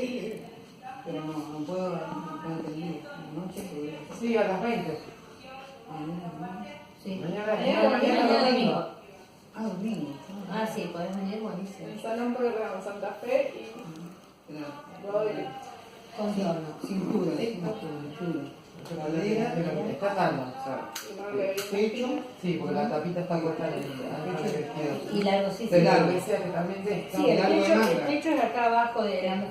Sí. Pero no puedo, no entendí. Noche podría ser. Sí, a las 20. Mañana, Sí. Mañana domingo. Ah, domingo. Ah, sí, podés venir, buenísimo. En Salón Programa Santa Fe y voy. Contorno. Cintura, cintura. Cadera, Está sano, Y no le pecho. sí, porque la tapita está puesta en el vestido. Y largo, sí, sí. Pero largo, que sea que también sí. Sí, el largo de techo manga. es acá abajo de la